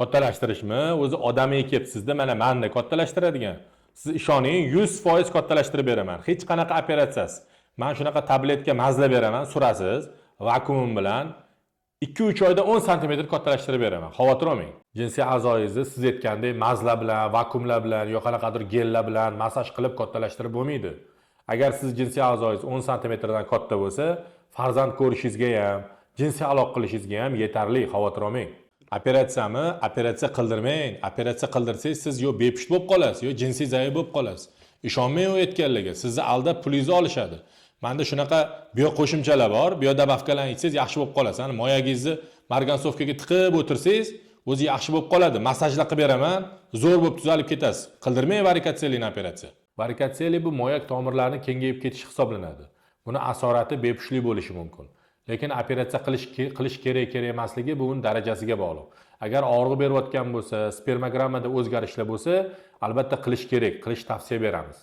Kattalashtirishmi? O'zi odamiy kelibsizda, mana menda kattalashtiradigan. Siz ishoning, 100% kattalashtirib beraman. Hech qanaqa operatsiyasiz. Men shunaqa tabletka mazlab beraman, surasiz, vakuum bilan 2-3 oyda 10 cm kattalashtirib beraman. Xavotir olmang. Jinsiy a'zoyingizni siz aytgandek mazla bilan, vakuumlar bilan yoki qanaqadir gellar bilan massaj qilib kattalashtirib bo'lmaydi. Agar siz jinsiy a'zoyingiz 10 cm dan katta bo'lsa, farzand ko'rishingizga ham, jinsiy aloqa qilishingizga ham yetarli, xavotir olmang. Operatsiyami? Operatsiya qildirmang. Operatsiya qildirsangiz siz yo bepusht bo'lib qolasiz, yo jinsiy zaif bo'lib qolasiz. Ishonmang u aytganlarga. Sizni aldab pulingizni olishadi. Menda shunaqa bu qo'shimchalar bor. Bu dabafkalarni ichsangiz yaxshi bo'lib qolasiz. Ani moyagingizni margansovkaga tiqib o'tirsangiz, o'zi yaxshi bo'lib qoladi. Massajlar qilib beraman, zo'r bo'lib tuzalib ketasiz. Qildirmang varikatsiyali operatsiya. Varikatsiyali bu moyak tomirlarning kengayib ketishi hisoblanadi. Buni asorati bepushtlik bo'lishi mumkin. Lekin operatsiya qilish kerak emasligi bu darajasiga bog'liq. Agar og'riq berayotgan bo'lsa, spermogrammada o'zgarishlar bo'lsa, albatta qilish kerak, qilish tavsiya beramiz.